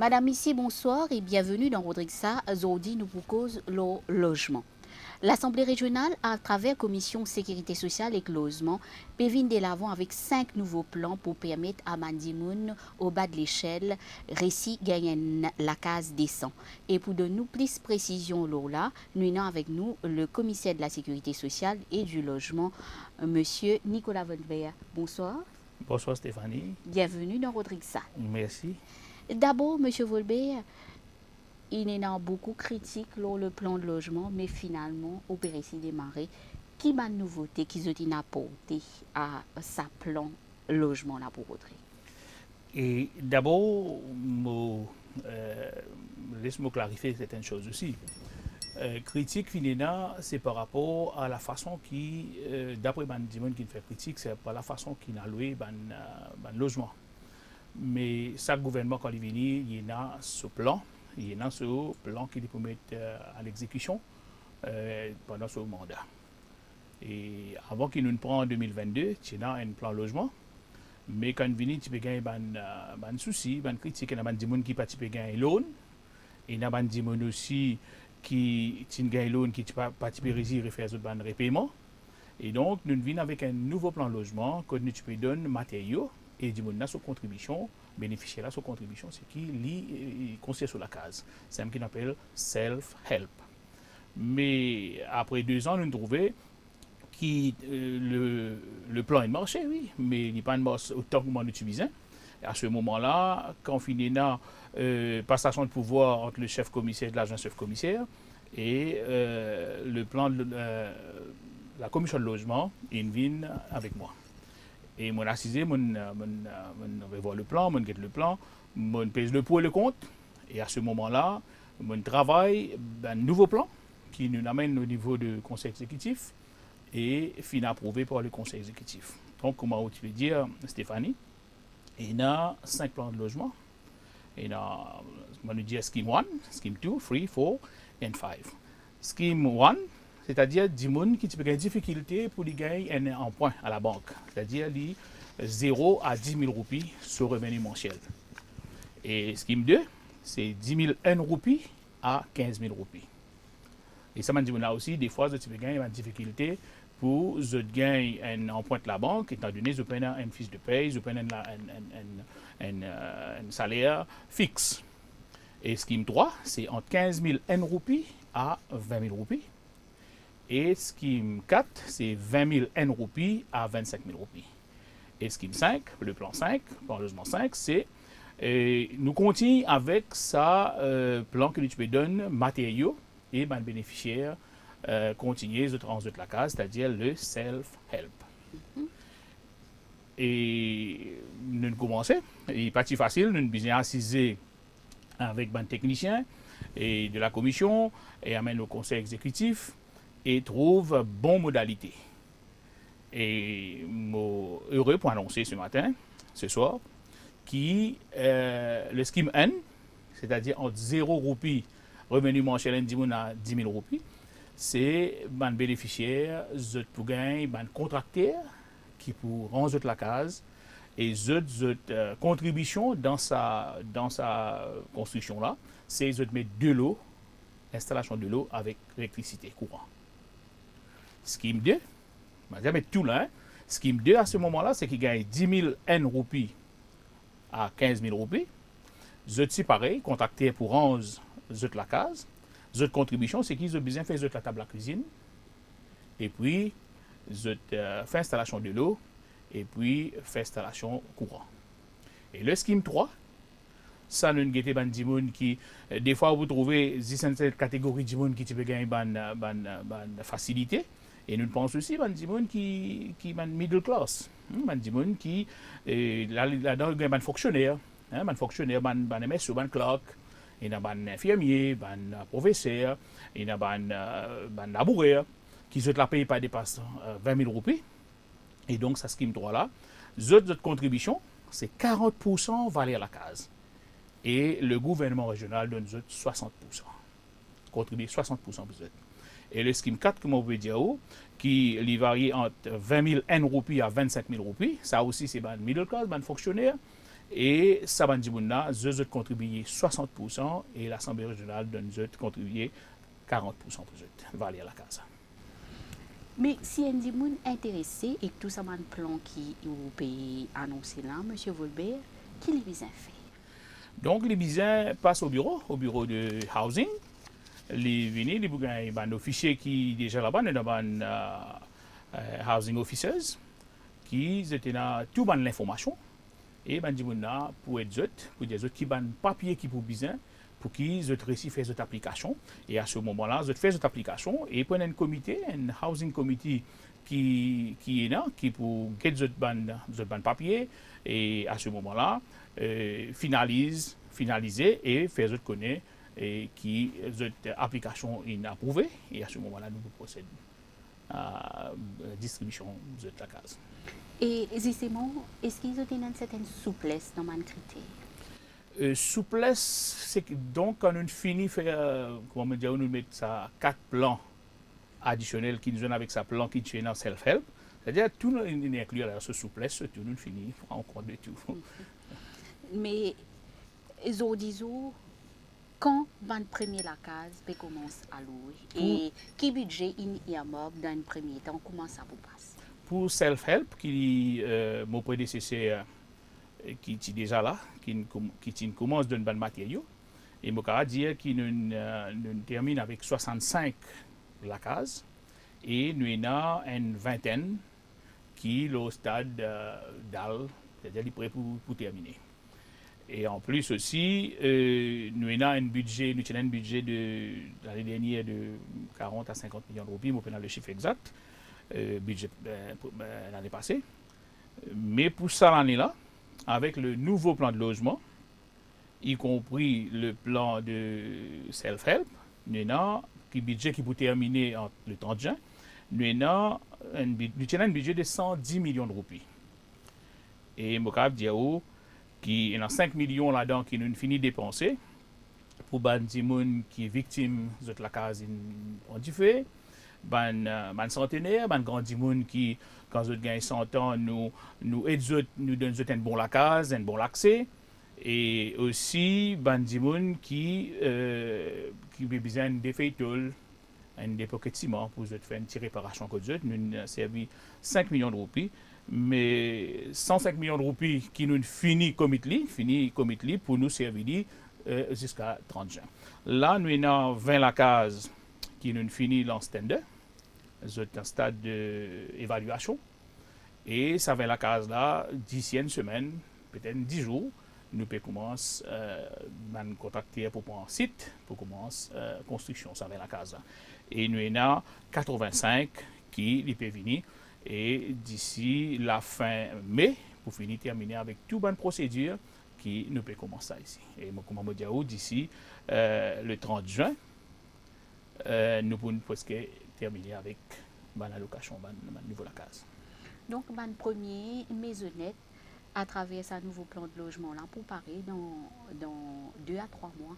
Madame ici, bonsoir et bienvenue dans Rodrixa. Aujourd'hui, nous proposons le logement. L'Assemblée régionale, à travers Commission Sécurité sociale et Logement, pévine de l'avant avec 5 nouveaux plans pour permettre à Mandimoun, au bas de l'échelle, récit gagner la case décent. Et pour de nous plus précisions, là, nous avons avec nous le commissaire de la Sécurité sociale et du logement, Monsieur Nicolas Volbert. Bonsoir. Bonsoir Stéphanie. Bienvenue dans Rodrixa. Merci. D'abord, Monsieur Volbert, il y a beaucoup de critiques sur le plan de logement, mais finalement, au Pérécy démarré, qui m'a nouveauté qui ont apporté à sa plan logement là pour autre. Et d'abord, laisse-moi clarifier certaines choses aussi. Critique Finena, c'est par rapport à la façon qui, d'après Bandimon qui fait critique, c'est pas la façon qu'il a loué ban logement. Mais chaque gouvernement, quand il vient, il y a ce plan. Il y a ce plan qu'il peut mettre à l'exécution pendant ce mandat. Et avant qu'il nous prenne en 2022, il y a un plan logement. Mais quand il vient, tu peux gagner un souci, un critique, il y a des gens qui peuvent gagner loan. Il y a des gens aussi qui gagnent loan, qui peuvent réussir à faire un repaiement. Et donc, nous venons avec un nouveau plan logement que nous peux donner matériaux. Et du monde, sur contribution, bénéficiaire de sa contribution, c'est qui lit conseille sur la case. C'est ce qu'on appelle self-help. Mais après 2 ans, nous avons trouvé que le plan est marché, oui, mais il n'est pas marché autant que nous l'utilisons. À ce moment-là, quand on finit la passation de pouvoir entre le chef commissaire et l'agent chef commissaire, et le plan de la commission de logement, il vient avec moi. Et mon assisé, mon voir le plan, mon guette le plan, mon pèse le pour et le compte. Et à ce moment-là, mon travail un nouveau plan qui nous amène au niveau du conseil exécutif et finit approuvé par le conseil exécutif. Donc, comment tu veux dire, Stéphanie, il y a 5 plans de logement. Il y a, on nous dit Scheme 1, Scheme 2, 3, 4 et 5. Scheme 1, c'est-à-dire des gens qui ont des difficultés pour gagner un emprunt à la banque. C'est-à-dire 0 à 10 000 roupies sur revenu mensuel. Et Scheme 2, c'est 10 001 roupies à 15 000 roupies. Et ça m'a dit là aussi, des fois, tu peux gagner une difficulté pour gagner un emprunt de la banque, étant donné que tu as une fiche de paye, tu as un salaire fixe. Et Scheme 3, c'est entre 15 001 roupies à 20 000 roupies. Et Scheme 4, c'est 20 001 roupies à 25 000 roupies. Et Scheme 5, le plan 5, plan logement 5, c'est nous continuons avec ça plan que nous te donne matériaux et ben, bénéficiaires continuer de transit la case, c'est-à-dire le self-help. Et nous commençons, il n'est pas si facile, nous sommes bien assis avec un technicien et de la commission et amène au conseil exécutif et trouve bonne modalité. Et je suis heureux pour annoncer ce soir, qui le scheme N, c'est-à-dire entre 0 roupies, revenu mensuel à 10 000 roupies, c'est un bénéficiaire, pour gagner un contracteur qui pour rendre la case et contribution dans sa construction là, c'est de mettre de l'eau, installation de l'eau avec électricité courant. Scheme 2, je vais mettre tout là. Scheme 2 à ce moment-là, c'est qu'il gagne 10 001 roupies à 15 000 roupies. C'est pareil, contracté pour 11 la case. Zot contribution, c'est qu'ils ont besoin de faire la table à cuisine. Et puis, fait installation de l'eau. Et puis, fait installation courant. Et le scheme 3, ça nous guette des gens qui, des fois, vous trouvez cette catégorie de gens qui peuvent gagner une facilité. Et nous pensons aussi des gens qui sont middle class. Des gens qui, là-dedans, gagnent des fonctionnaires. Des fonctionnaires, des MSO, des clercs. Il y a des infirmiers, des professeurs, il y a des laboureurs qui ne payent pas dépasse 20 000 roupies. Et donc, ça scheme 3 là. Notre contribution, c'est 40% valeur à la case. Et le gouvernement régional donne 60%. Contribue 60% pour eux. Et le scheme 4, comme on peut dire, qui varie entre 20 001 roupies à 25 000 roupies, ça aussi, c'est un middle class, un fonctionnaire. Et ça va dire que contribué 60% et l'Assemblée régionale donne contribué 40% pour valer à la casa. Mais si on dit moun intéressé et que tout ça man plan qui ou pays annoncé là, monsieur Volbert, qui les besoin fait? Donc les besoins passent au bureau de housing. Les venus, les bougains, un officier qui déjà là-bas, nous avons housing officers qui étaient là tout ban l'information et ben dit pour être pour des autres qui ban papier qui pour besoin pour qu'ils réussissent faire cette application et à ce moment-là ils font cette application et prennent un comité un housing committee qui est là qui pour get cette ban papier et à ce moment-là finaliser et faire autres connaître et qui cette application est approuvée et à ce moment-là nous procédons à la distribution de la case. Et justement, est-ce qu'ils ont une certaine souplesse dans mon critère? Souplesse, c'est que donc quand on finit faire, comment dire, nous met ça 4 plans additionnels qui nous donnent avec sa plan qui tient dans self-help, c'est-à-dire tout nous inclut à ce souplesse, tout nous finit en compte de tout. Mais disons quand van premier la case peut commence à louer et qui budget il y a mob dans un premier temps comment ça vous passe? Pour self-help qui mon prédécesseur qui est déjà là qui commence d'un bon matériau et mon cas dire qu'il nous termine avec 65 la case et nous avons une vingtaine qui est au stade d'al c'est-à-dire prêt pour terminer. Et en plus aussi, nous avons un budget de l'année dernière de 40 à 50 millions de roupies, je ne sais pas le chiffre exact, budget l'année passée. Mais pour ça l'année-là, avec le nouveau plan de logement, y compris le plan de self-help, nous avons un budget qui peut terminer le 30 juin, nous avons un budget de 110 millions de roupies. Et je peux dire qui y a 5 millions là-dedans qui nous finit dépenser pour ban gens qui est victime de la case en diffé, ban centenaire, ban grand gens qui quand ils gagnent 100 ans nous aident nous donnent un bon la case, un bon accès et aussi ban gens qui besoin des feuilles des pockets ciment pour faire une petite réparation que nous servi 5 millions de roupies. Mais 105 millions de roupies qui nous finit commitly pour nous servir jusqu'à 30 juin. Là, nous avons 20 la case qui nous finit en stand c'est un stade d'évaluation. Et ça 20 la case là, d'ici une semaine, peut-être 10 jours, nous pouvons commencer à contacter pour prendre un site, pour commencer la construction, ça 20 la case là. Et nous avons 85 qui peuvent venir. Et d'ici la fin mai, pour finir terminer avec toute bonne procédure qui nous peut commencer ici. Et comme je dis d'ici le 30 juin, nous pouvons presque terminer avec l'allocation de niveau la case. Donc, le premier maisonnette à travers ce nouveau plan de logement là pour Paris dans 2 à 3 mois.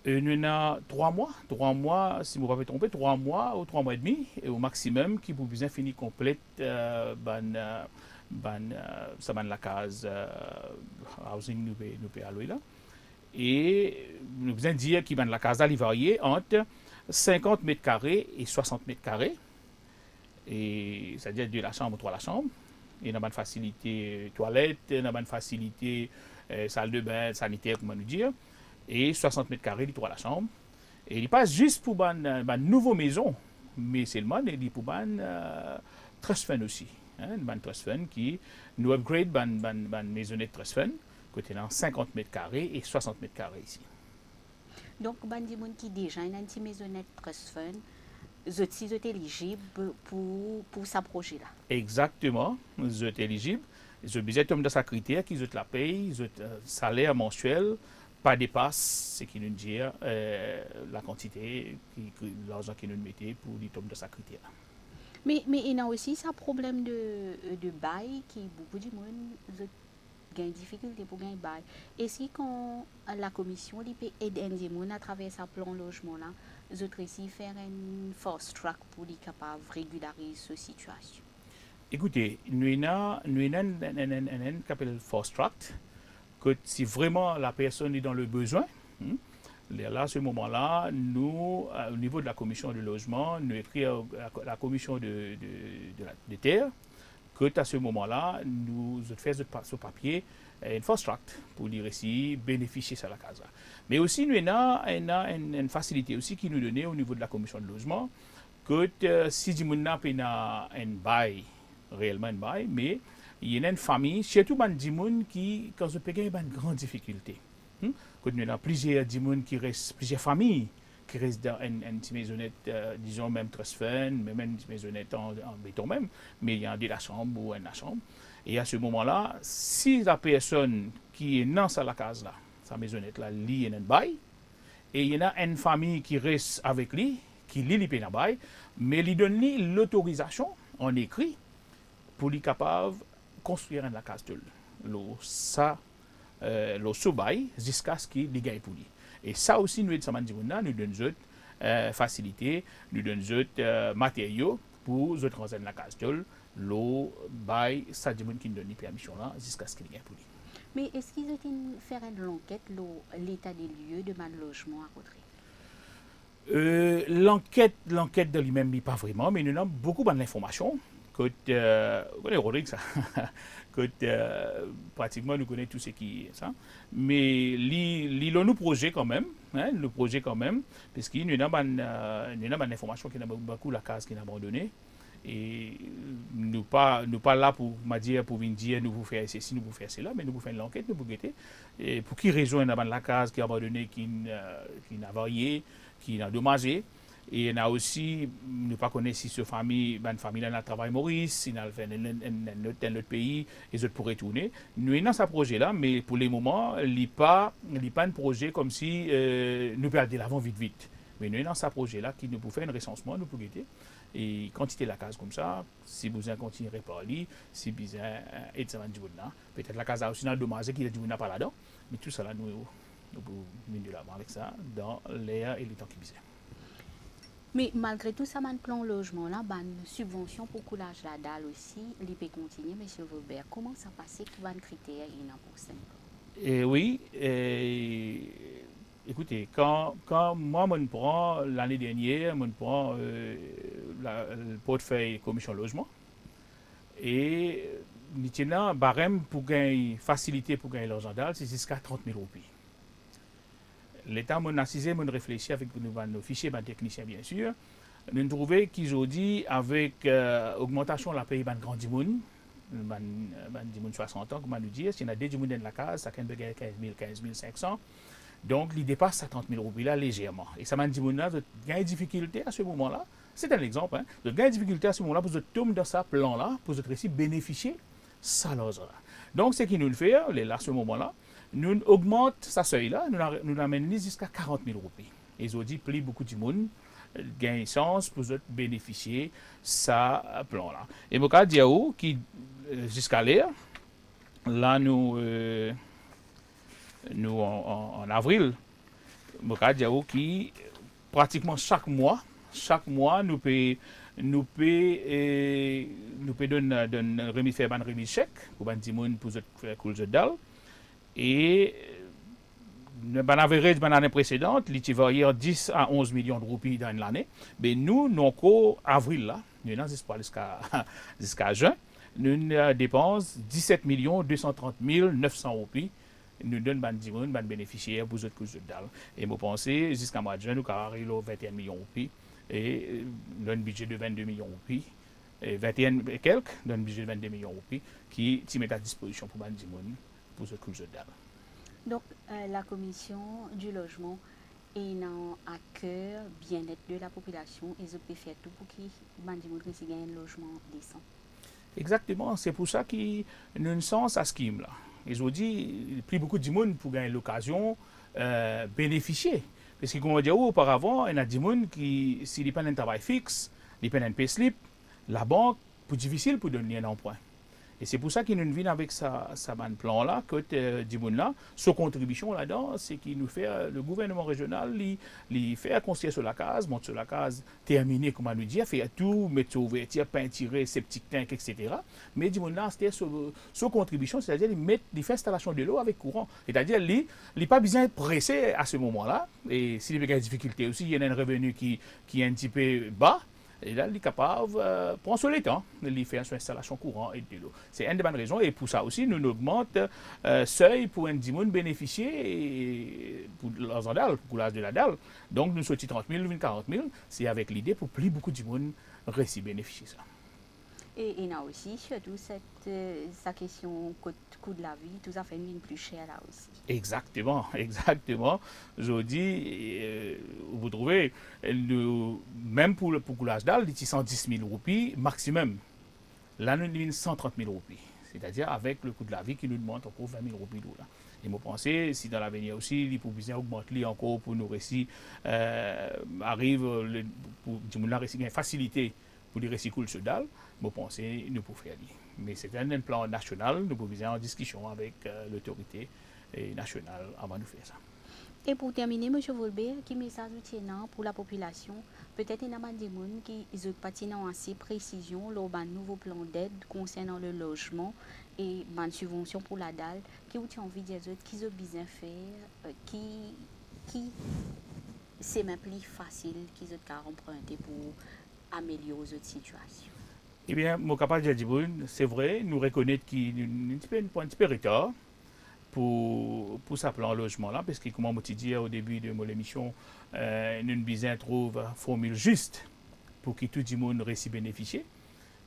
Nous avons 3 mois, si je ne me trompe pas, 3 mois ou 3 mois et demi, et au maximum, qui pour bien finir complète ça la case housing nous peut allouer là. Et nous besoin dire qu'il la case là, il varie entre 50 mètres carrés et 60 mètres carrés. Et c'est-à-dire 2 la chambre, 3 la chambre. Et nous avons une facilité toilette, nous avons une facilité salle de bain, sanitaire, comment nous dire. Et 60 mètres carrés, il la chambre. Et il passe juste pour une nouvelle maison, mais seulement il est pour une trust fund aussi. Une trust fund qui nous upgrade une maisonnette trust fund, côté dans 50 mètres carrés et 60 mètres carrés ici. Donc, il y a des gens qui déjà une petite maisonnette trust fund, vous êtes éligible pour ce projet-là. Exactement, vous êtes éligible. Vous êtes besoin de sa critère, qui la paye, vous êtes salaire mensuel. Pas dépasse ce qui nous dit la quantité, l'argent qui nous mettait pour les tomes de sa critère. Mais il y a aussi ce problème de bail qui beaucoup de monde ont une difficulté pour gagner bail. Est-ce que quand la commission peut aider les gens à travers ce plan logement là, ils ont réussi à faire une force track pour être capable de régulariser cette situation? Écoutez, nous avons un force track que si vraiment la personne est dans le besoin, là, à ce moment-là, nous, au niveau de la commission de logement, nous écrivons à la commission de terre, que à ce moment-là, nous faisons ce papier, un fast tract pour dire ici, bénéficier de la case. Mais aussi, nous avons une facilité aussi qui nous donnait au niveau de la commission de logement, que si nous avons un bail, réellement un bail, mais il y a une famille, surtout des gens qui, quand ils ont une grande difficulté. Quand nous avons plusieurs gens qui restent, plusieurs familles qui restent dans une maisonnette, disons même trust fund, même une maisonnette en béton même, mais il y a de la chambre ou une chambre. Et à ce moment-là, si la personne qui est dans la case là, sa maisonnette là, lit un bail, et il y a une famille qui reste avec lui, qui lit le bail, mais lui donne l'autorisation en écrit pour lui capable de construire la case de le sous-bail jusqu'à ce qu'il y ait pour lui. Et ça aussi, nous, nous donnons facilité, nous donnons matériaux pour nous rentrer dans la case de le bail, ça dit qui nous donne permission là jusqu'à ce qu'il y ait pour lui. Mais est-ce qu'ils ont fait une enquête l'état des lieux de mal logement à Rodrigue? L'enquête de lui-même n'est pas vraiment, mais nous avons beaucoup d'informations. Rodrigue, ça. Pratiquement, nous connaissons tout ce qui est ça. Mais nous projet quand même, le projet quand même, parce qu'il nous avons une information qui n'a beaucoup la case qui n'a abandonné. Et nous pas là pour dire nous vous faire ceci, nous vous faire cela, mais nous vous faire l'enquête, nous vous guetter. Et pour qui raison il y a la case qui a abandonné, qui n'a varié, qui n'a dommagé. Et on a aussi, nous pas connaître si ce famille, une famille dans le travail Maurice, il a fait un autre pays, les autres pourraient tourner. Nous avons ce projet-là, mais pour le moment, il n'y a pas un projet comme si nous perdons l'avant vite. Mais nous avons ce projet-là qui nous peut faire un recensement, nous pouvons guetter. Et quantité de la case comme ça, si vous continuerez par lui, si vous êtes peut-être la case a aussi dommagé qu'il y a du pas là-dedans, mais tout ça là, nous pouvons venir de l'avant avec ça dans l'air et les temps qui visent. Mais malgré tout ça, man plan logement là, une subvention pour coulage la dalle aussi, il peut continuer, M. Robert. Comment ça passe? Quels sont les critères pour ça? Oui, écoutez, quand moi, je prends l'année dernière, je prends le portefeuille commission logement et nous avons un barème pour gagner, facilité pour gagner l'argent dalle, c'est jusqu'à 30 000 roupies. L'État m'a assisé, m'a réfléchi avec nos fichiers, nos techniciens bien sûr. Nous avons trouvé qu'ils ont dit avec augmentation de la paye, grand dimoun, 60 ans, comme on nous dit, s'il y a des dimoun dans la case, ça peut gagner 15 500. Donc, il dépasse à 30 000 roupies là légèrement. Et ça m'a dit, vous avez une difficulté à ce moment-là. C'est un exemple. Hein? Vous avez une difficulté à ce moment-là pour vous tomber dans ce plan-là, pour vous aussi bénéficier de ça. Donc, ce qui nous le fait, là, à ce moment-là, nous augmente sa seuil-là, nous l'amène jusqu'à 40 000 roupies. Et ils ont dit, plus beaucoup de monde gagne sens pour bénéficier de ça plan-là. Et mon cas, Diaou, qui jusqu'à l'air, là, nous en avril, mon cas, Diaou, qui pratiquement chaque mois, nous peut donner remise faire une remise chèque pour un petit monde pour faire cool de dalle. Et dans l'année précédente, il variait 10 à 11 millions de roupies dans l'année. Mais nous, encore avril, là, nous avons jusqu'à juin, nous dépensons 17 230 900 roupies. Nous donnons des bénéficiaires pour les autres couches de dalle. Et je pense jusqu'à mois de juin, nous avons arrivé à 21 millions de roupies. Et nous avons un budget de 22 millions de roupies. Et 21 et quelques, nous avons un budget de 22 millions de roupies qui met à disposition pour les pour les autres couches de dalle. Donc, la commission du logement est à cœur bien-être de la population et je peux faire tout pour qu'ils aient un logement décent. Exactement, c'est pour ça qu'ils nous sens à ce scheme là. Ils ont dit plus beaucoup de monde pour gagner l'occasion bénéficier. Parce qu'on va dire auparavant, il y a des gens qui, s'ils n'ont pas un travail fixe, ils n'ont pas un payslip, la banque, c'est difficile pour donner un emprunt. Et c'est pour ça qu'il nous vient avec sa plan là, que là, sa contribution là-dedans, c'est qu'il nous fait le gouvernement régional, il fait construire sur la case, monte sur la case, terminer, comme on nous dit, fait tout, mettre ouverture, peinturer, septic tank, etc. Mais là, c'était sa contribution, c'est-à-dire il fait installation de l'eau avec courant. C'est-à-dire il n'est pas besoin de presser à ce moment-là. Et s'il y a des difficultés aussi, il y a un revenu qui est un petit peu bas. Et là, il est capable de prendre sur le temps, il fait son installation courant et de l'eau. C'est une des bonnes raisons. Et pour ça aussi, nous augmentons le seuil pour un dimon bénéficier pour l'azandal, pour l'âge de la dalle. Donc, nous sortons 30 000, 40 000. C'est avec l'idée pour plus beaucoup de dimon réussir bénéficier ça. Et il y a aussi, surtout, sa question coût de la vie, tout ça fait une plus cher là aussi. Exactement, exactement. Je dis, vous trouvez, même pour le l'âge d'âge, il y a 110 000 roupies maximum. Là, nous avons 130 000 roupies. C'est-à-dire avec le coût de la vie qui nous demande encore 20 000 roupies. Là. Et je pense si dans l'avenir aussi, il faut bien augmenter encore pour nos récits, arrive pour une facilité pour les récits cool sur dalle, je pense que nous pouvons faire. Mais c'est un plan national, nous pouvons en discussion avec l'autorité nationale avant de faire ça. Et pour terminer, M. Volbert, qui message tenant pour la population, peut-être qu'il y a des gens qui n'ont pas assez précision lors d'un nouveau plan d'aide concernant le logement et une subvention pour la dalle, qui ont envie de dire qu'ils ont besoin de faire, qui c'est même plus facile qu'ils ont emprunté pour améliorer cette situation. Eh bien, mon capable de dire, c'est vrai, nous reconnaissons qu'il y a un petit peu de retard pour ça plan logement là, parce que comme on dit au début de mon émission, nous besoin trouve une formule juste pour que tout le monde réussisse à bénéficier.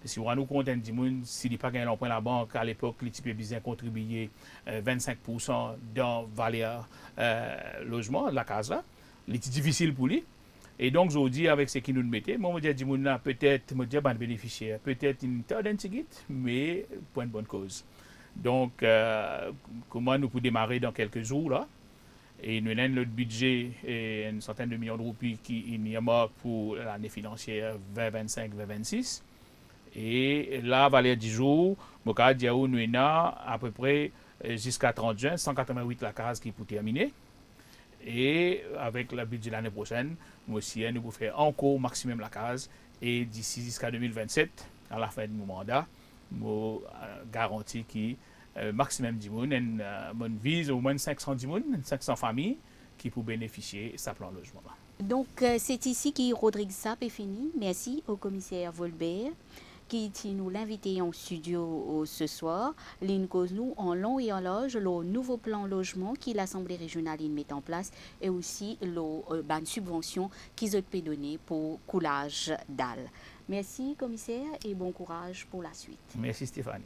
Si on nous compte du monde, s'il n'a pas gagné l'emprunt à la banque, à l'époque, les types besoin contribuer 25% dans la valeur logement, la case là. C'est difficile pour lui. Et donc, je vous dis, avec ce qui nous mettait, moi, je dis, peut-être, je vais bénéficier, peut-être une tonne d'intigit, mais pour une bonne cause. Donc, comment nous pouvons démarrer dans quelques jours, là, et nous avons notre budget et une centaine de millions de roupies qui y a pour l'année financière 2025, 2026. Et là, à les 10 jours, nous avons à peu près jusqu'à 30 juin, 188 la case qui pour terminer. Et avec le budget de l'année prochaine, nous aussi, nous pouvons faire encore maximum la case. Et d'ici jusqu'à 2027, à la fin de mon mandat, nous garantis que maximum de monde, vise au moins 500 500 familles qui pourront bénéficier de ce plan logement. Donc, c'est ici que Rodrigue Sapp est fini. Merci au commissaire Volbert qui nous l'invité en studio ce soir. L'une cause nous en long et en large le nouveau plan logement qui l'Assemblée régionale met en place et aussi la subvention qu'ils ont donné pour coulage dalles. Merci commissaire et bon courage pour la suite. Merci Stéphanie.